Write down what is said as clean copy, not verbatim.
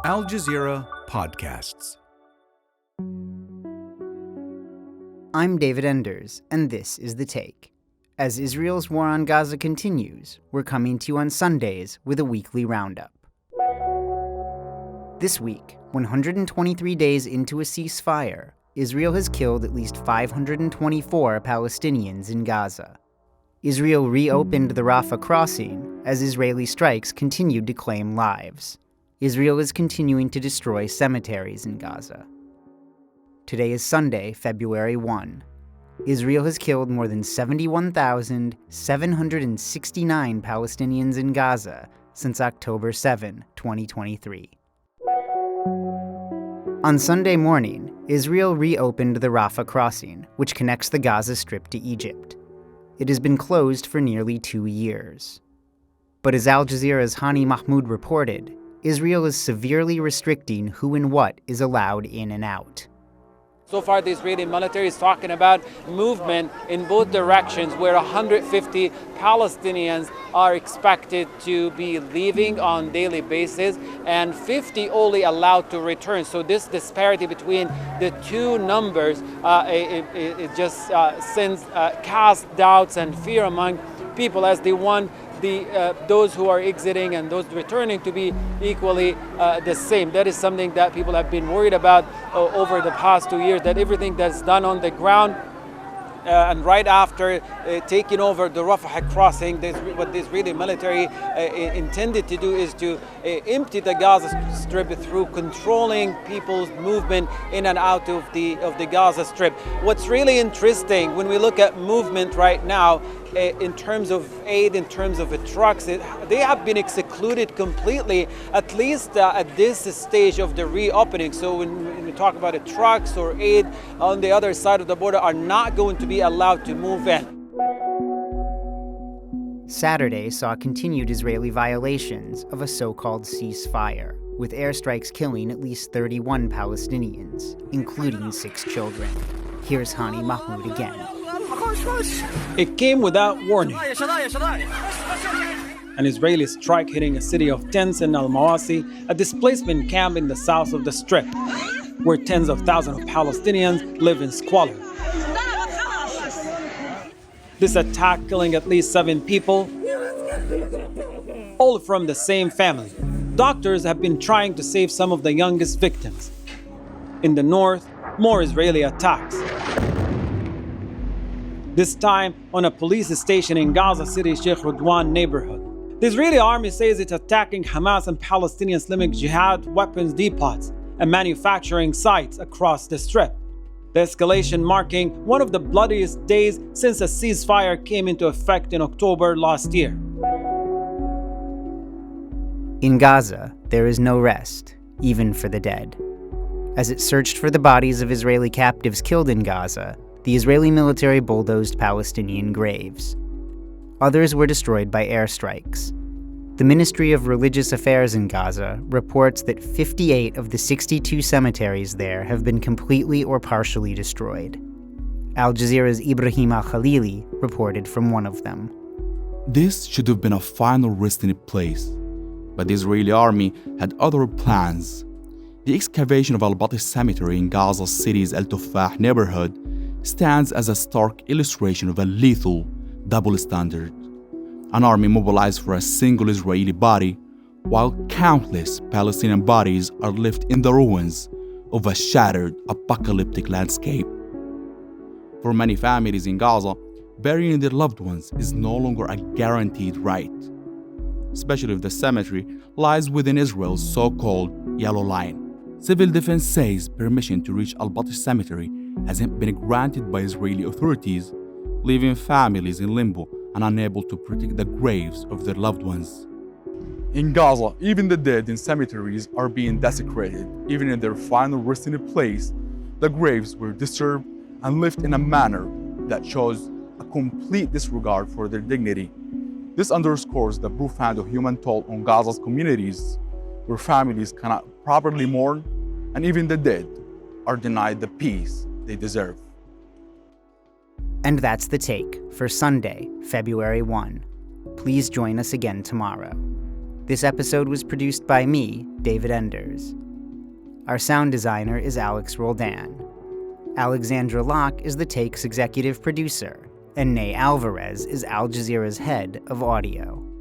Al Jazeera Podcasts. I'm David Enders, and this is The Take. As Israel's war on Gaza continues, we're coming to you on Sundays with a weekly roundup. This week, 123 days into a ceasefire, Israel has killed at least 524 Palestinians in Gaza. Israel reopened the Rafa Crossing as Israeli strikes continued to claim lives. Israel is continuing to destroy cemeteries in Gaza. Today is Sunday, February 1. Israel has killed more than 71,769 Palestinians in Gaza since October 7, 2023. On Sunday morning, Israel reopened the Rafa Crossing, which connects the Gaza Strip to Egypt. It has been closed for nearly 2 years. But as Al Jazeera's Hani Mahmoud reported, Israel is severely restricting who and what is allowed in and out. So far, the Israeli military is talking about movement in both directions, where 150 Palestinians are expected to be leaving on a daily basis and 50 only allowed to return. So this disparity between the two numbers it just casts doubts and fear among people, as they want those who are exiting and those returning to be equally the same. That is something that people have been worried about over the past 2 years, that everything that's done on the ground and right after taking over the Rafah Crossing, what the Israeli military intended to do is to empty the Gaza Strip through controlling people's movement in and out of the Gaza Strip. What's really interesting when we look at movement right now, in terms of aid, in terms of trucks, they have been excluded completely, at least at this stage of the reopening. So when we talk about trucks or aid on the other side of the border are not going to be allowed to move in. Saturday saw continued Israeli violations of a so-called ceasefire, with airstrikes killing at least 31 Palestinians, including 6 children. Here's Hani Mahmoud again. It came without warning. An Israeli strike hitting a city of tents in Al-Mawasi, a displacement camp in the south of the Strip, where tens of thousands of Palestinians live in squalor. This attack killing at least 7 people, all from the same family. Doctors have been trying to save some of the youngest victims. In the north, more Israeli attacks. This time on a police station in Gaza City's Sheikh Radwan neighborhood. The Israeli army says it's attacking Hamas and Palestinian Islamic Jihad weapons depots and manufacturing sites across the Strip. The escalation marking one of the bloodiest days since a ceasefire came into effect in October last year. In Gaza, there is no rest, even for the dead. As it searched for the bodies of Israeli captives killed in Gaza, the Israeli military bulldozed Palestinian graves. Others were destroyed by airstrikes. The Ministry of Religious Affairs in Gaza reports that 58 of the 62 cemeteries there have been completely or partially destroyed. Al Jazeera's Ibrahim al-Khalili reported from one of them. This should have been a final resting place, but the Israeli army had other plans. The excavation of al-Bati cemetery in Gaza City's Al-Tufah neighborhood stands as a stark illustration of a lethal double standard. An army mobilized for a single Israeli body, while countless Palestinian bodies are left in the ruins of a shattered, apocalyptic landscape. For many families in Gaza, burying their loved ones is no longer a guaranteed right, especially if the cemetery lies within Israel's so-called Yellow Line. Civil defense says permission to reach al-Bati cemetery hasn't been granted by Israeli authorities, leaving families in limbo and unable to protect the graves of their loved ones. In Gaza, even the dead in cemeteries are being desecrated. Even in their final resting place, the graves were disturbed and left in a manner that shows a complete disregard for their dignity. This underscores the profound human toll on Gaza's communities, where families cannot properly mourn, and even the dead are denied the peace they deserve. And that's The Take for Sunday, February 1. Please join us again tomorrow. This episode was produced by me, David Enders. Our sound designer is Alex Roldan. Alexandra Locke is the Take's executive producer, and Ney Alvarez is Al Jazeera's head of audio.